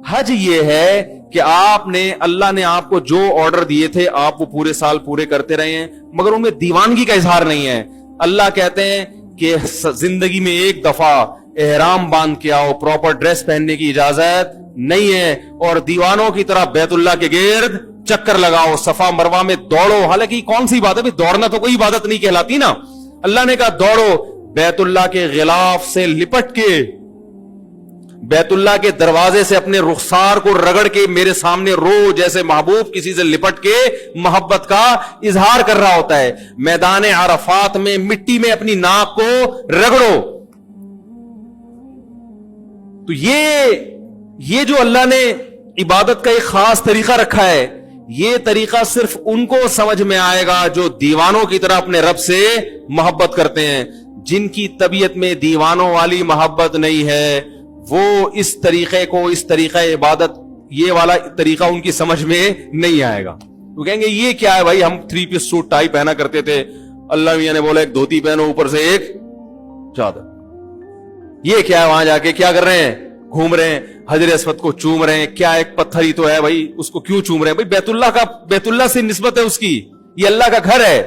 حج یہ ہے کہ آپ نے, اللہ نے آپ کو جو آرڈر دیے تھے آپ وہ پورے سال پورے کرتے رہے ہیں, مگر ان میں دیوانگی کا اظہار نہیں ہے. اللہ کہتے ہیں کہ زندگی میں ایک دفعہ احرام باندھ کے آؤ, پراپر ڈریس پہننے کی اجازت نہیں ہے, اور دیوانوں کی طرح بیت اللہ کے گرد چکر لگاؤ, صفا مروہ میں دوڑو. حالانکہ کون سی بات ہے, دوڑنا تو کوئی عبادت نہیں کہلاتی نا. اللہ نے کہا دوڑو, بیت اللہ کے غلاف سے لپٹ کے, بیت اللہ کے دروازے سے اپنے رخسار کو رگڑ کے میرے سامنے رو, جیسے محبوب کسی سے لپٹ کے محبت کا اظہار کر رہا ہوتا ہے. میدان عرفات میں مٹی میں اپنی ناک کو رگڑو. تو یہ جو اللہ نے عبادت کا ایک خاص طریقہ رکھا ہے, یہ طریقہ صرف ان کو سمجھ میں آئے گا جو دیوانوں کی طرح اپنے رب سے محبت کرتے ہیں. جن کی طبیعت میں دیوانوں والی محبت نہیں ہے, وہ اس طریقے کو, اس طریقہ عبادت, یہ والا طریقہ ان کی سمجھ میں نہیں آئے گا. وہ کہیں گے یہ کیا ہے بھائی, ہم 3 پیس سوٹ ٹائی پہنا کرتے تھے, اللہ میاں نے بولا ایک دھوتی پہنو اوپر سے ایک چادر. یہ کیا ہے, وہاں جا کے کیا کر رہے ہیں, گھوم رہے ہیں, حجر اسود کو چوم رہے ہیں. کیا ایک پتھر ہی تو ہے بھائی, اس کو کیوں چوم رہے ہیں بھائی؟ بیت اللہ سے نسبت ہے اس کی, یہ اللہ کا گھر ہے.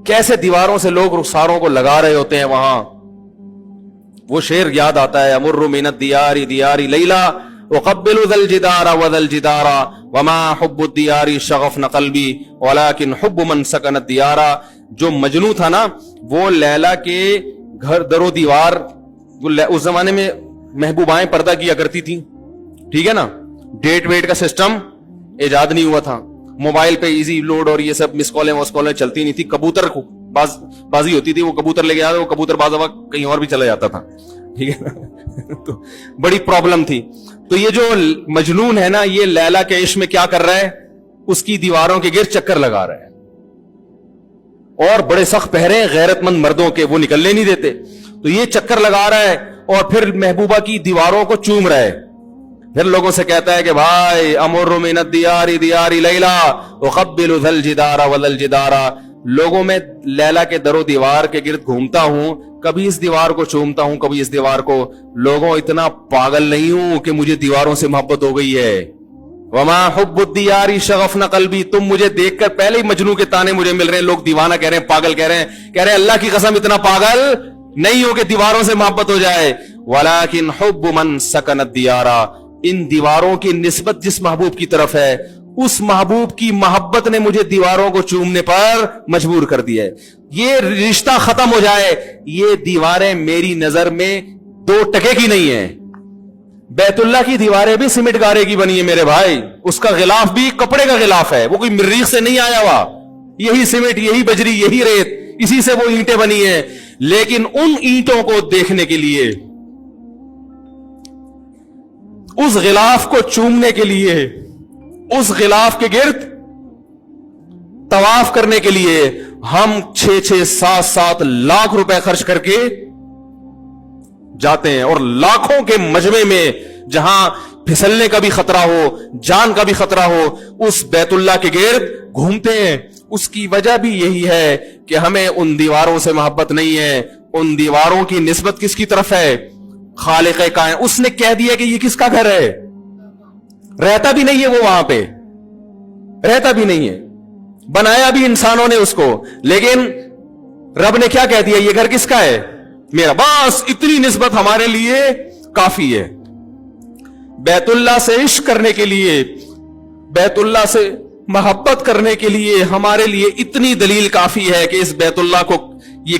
کیسے دیواروں سے لوگ رخساروں کو لگا رہے ہوتے ہیں وہاں. وہ شعر یاد آتا ہے, امر من الدیار دیار لیلا اقبل ذا الجدار وذا الجدار وما حب الدیار شغفن قلبی ولكن حب من سکن الدیار. جو مجنوں تھا نا, وہ لیلا کے گھر در و دیوار, اس زمانے میں محبوبائیں پردہ کیا کرتی تھیں, ٹھیک ہے نا, ڈیٹ ویٹ کا سسٹم ایجاد نہیں ہوا تھا, موبائل پہ ایزی لوڈ اور یہ سب مس کالیں وس کالیں چلتی نہیں تھی. کبوتر کو بازی ہوتی تھی, وہ کبوتر لے کے آتا, وہ کبوتر باز وقت کہیں اور بھی چلا جاتا تھا, ٹھیک ہے نا. تو بڑی پرابلم تھی. تو یہ جو مجنون ہے نا, یہ لیلا کے عشق میں کیا کر رہا ہے, اس کی دیواروں کے گرد چکر لگا رہا ہے, اور بڑے سخت پہرے غیرت مند مردوں کے, وہ نکلنے نہیں دیتے. تو یہ چکر لگا رہا ہے اور پھر محبوبہ کی دیواروں کو چوم رہا ہے. پھر لوگوں سے کہتا ہے کہ بھائی امر من الدیار دیار لیلا اقبل ذا الجدار وذا الجدار. لوگوں میں لیلا کے در و دیوار کے گرد گھومتا ہوں, کبھی اس دیوار کو چومتا ہوں, کبھی اس دیوار کو. لوگوں اتنا پاگل نہیں ہوں کہ مجھے دیواروں سے محبت ہو گئی ہے. وما حب الدیار شغفن قلبی. تم مجھے دیکھ کر پہلے ہی مجنوں کے تانے مجھے مل رہے ہیں, لوگ دیوانہ کہہ رہے ہیں, پاگل کہہ رہے ہیں. کہہ رہے ہیں اللہ کی قسم اتنا پاگل نہیں ہو کہ دیواروں سے محبت ہو جائے. ولكن حب من سکن الدیار. ان دیواروں کی نسبت جس محبوب کی طرف ہے, اس محبوب کی محبت نے مجھے دیواروں کو چومنے پر مجبور کر دیا ہے. یہ رشتہ ختم ہو جائے. یہ دیواریں میری نظر میں 2 ٹکے کی نہیں ہیں. بیت اللہ کی دیواریں بھی سیمنٹ گارے کی بنی ہے میرے بھائی, اس کا غلاف بھی کپڑے کا غلاف ہے, وہ کوئی مریخ سے نہیں آیا ہوا. یہی سیمنٹ, یہی بجری, یہی ریت, اسی سے وہ اینٹیں بنی ہیں. لیکن ان اینٹوں کو دیکھنے کے لیے, اس غلاف کو چومنے کے لیے, اس غلاف کے گرد طواف کرنے کے لیے ہم 6-6, 7-7 لاکھ روپے خرچ کر کے جاتے ہیں. اور لاکھوں کے مجمع میں جہاں پھسلنے کا بھی خطرہ ہو, جان کا بھی خطرہ ہو, اس بیت اللہ کے گرد گھومتے ہیں. اس کی وجہ بھی یہی ہے کہ ہمیں ان دیواروں سے محبت نہیں ہے. ان دیواروں کی نسبت کس کی طرف ہے, خالق کائنات. اس نے کہہ دیا کہ یہ کس کا گھر ہے, رہتا بھی نہیں ہے وہ وہاں پہ, رہتا بھی نہیں ہے, بنایا بھی انسانوں نے اس کو, لیکن رب نے کیا کہہ دیا, یہ گھر کس کا ہے, میرا. بس اتنی نسبت ہمارے لیے کافی ہے. بیت اللہ سے عشق کرنے کے لیے, بیت اللہ سے محبت کرنے کے لیے ہمارے لیے اتنی دلیل کافی ہے کہ اس بیت اللہ کو, یہ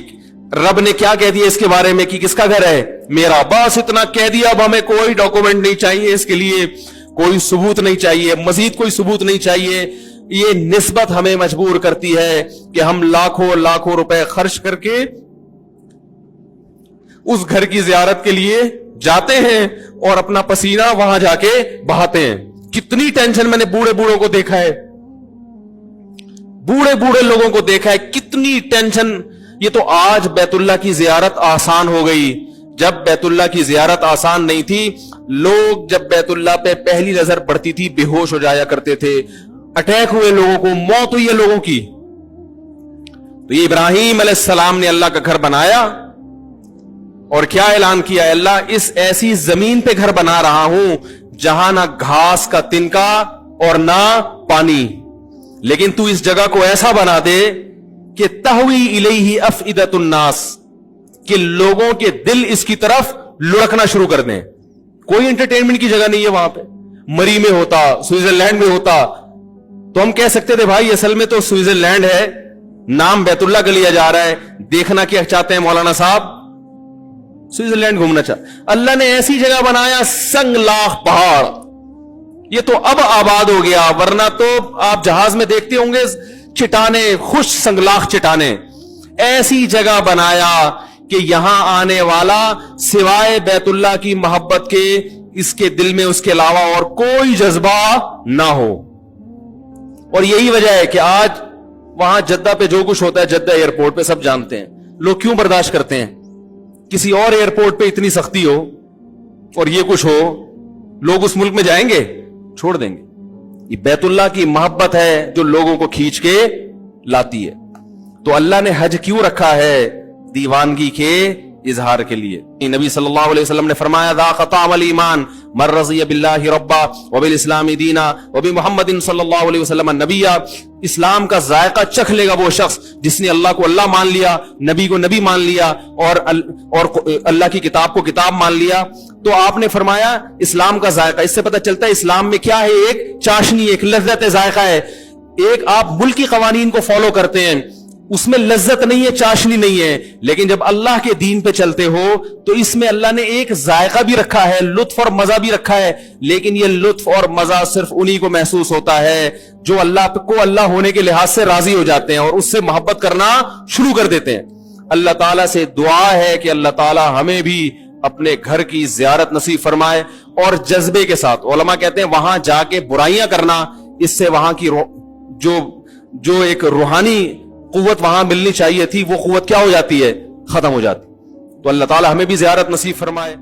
رب نے کیا کہہ دیا اس کے بارے میں کہ کس کا گھر ہے, میرا. بس اتنا کہہ دیا, اب ہمیں کوئی ڈاکومنٹ نہیں چاہیے, اس کے لیے کوئی ثبوت نہیں چاہیے, مزید کوئی ثبوت نہیں چاہیے. یہ نسبت ہمیں مجبور کرتی ہے کہ ہم لاکھوں روپے خرچ کر کے اس گھر کی زیارت کے لیے جاتے ہیں اور اپنا پسینہ وہاں جا کے بہاتے ہیں. کتنی ٹینشن میں نے بوڑھوں کو دیکھا ہے, بوڑھے لوگوں کو دیکھا ہے, کتنی ٹینشن. یہ تو آج بیت اللہ کی زیارت آسان ہو گئی, جب بیت اللہ کی زیارت آسان نہیں تھی, لوگ جب بیت اللہ پہ پہلی نظر پڑتی تھی بے ہوش ہو جایا کرتے تھے, اٹیک ہوئے لوگوں کو, موت ہوئی ہے لوگوں کی. تو یہ ابراہیم علیہ السلام نے اللہ کا گھر بنایا اور کیا اعلان کیا ہے اللہ, اس ایسی زمین پہ گھر بنا رہا ہوں جہاں نہ گھاس کا تنکا اور نہ پانی, لیکن تو اس جگہ کو ایسا بنا دے کہ تہوی الیہ افئدۃ الناس, کہ لوگوں کے دل اس کی طرف لڑکنا شروع کر دیں. کوئی انٹرٹینمنٹ کی جگہ نہیں ہے وہاں پہ. مری میں ہوتا, سوئٹزرلینڈ میں ہوتا تو ہم کہہ سکتے تھے بھائی اصل میں تو سوئٹزرلینڈ ہے, نام بیت اللہ کا لیا جا رہا ہے, دیکھنا کیا چاہتے ہیں مولانا صاحب, سوئٹزرلینڈ گھومنا چاہتے. اللہ نے ایسی جگہ بنایا سنگ لاخ پہاڑ, یہ تو اب آباد ہو گیا, ورنہ تو آپ جہاز میں دیکھتے ہوں گے چٹانے, خوش سنگلاخ چٹانے. ایسی جگہ بنایا کہ یہاں آنے والا سوائے بیت اللہ کی محبت کے اس کے دل میں اس کے علاوہ اور کوئی جذبہ نہ ہو. اور یہی وجہ ہے کہ آج وہاں جدہ پہ جو کچھ ہوتا ہے, جدہ ایئرپورٹ پہ سب جانتے ہیں, لوگ کیوں برداشت کرتے ہیں. کسی اور ایئرپورٹ پہ اتنی سختی ہو اور یہ کچھ ہو, لوگ اس ملک میں جائیں گے, چھوڑ دیں گے. یہ بیت اللہ کی محبت ہے جو لوگوں کو کھینچ کے لاتی ہے. تو اللہ نے حج کیوں رکھا ہے؟ دیوانگی کے اظہار کے لیے. نبی صلی اللہ علیہ وسلم نے فرمایا ذاق طعم الایمان من رضی باللہ ربا وبالاسلام دینا وبمحمد صلی اللہ علیہ وسلم نبیا. اسلام کا ذائقہ چکھ لے گا وہ شخص جس نے اللہ کو اللہ مان لیا, نبی کو نبی مان لیا, اور اللہ کی کتاب کو کتاب مان لیا. تو آپ نے فرمایا اسلام کا ذائقہ, اس سے پتہ چلتا ہے اسلام میں کیا ہے, ایک چاشنی, ایک لذت ذائقہ ہے. ایک آپ ملکی قوانین کو فالو کرتے ہیں, اس میں لذت نہیں ہے, چاشنی نہیں ہے, لیکن جب اللہ کے دین پہ چلتے ہو تو اس میں اللہ نے ایک ذائقہ بھی رکھا ہے, لطف اور مزہ بھی رکھا ہے. لیکن یہ لطف اور مزہ صرف انہی کو محسوس ہوتا ہے جو اللہ کو اللہ ہونے کے لحاظ سے راضی ہو جاتے ہیں اور اس سے محبت کرنا شروع کر دیتے ہیں. اللہ تعالیٰ سے دعا ہے کہ اللہ تعالیٰ ہمیں بھی اپنے گھر کی زیارت نصیب فرمائے, اور جذبے کے ساتھ. علماء کہتے ہیں وہاں جا کے برائیاں کرنا, اس سے وہاں کی جو ایک روحانی قوت وہاں ملنی چاہیے تھی وہ قوت کیا ہو جاتی ہے, ختم ہو جاتی. تو اللہ تعالیٰ ہمیں بھی زیارت نصیب فرمائے.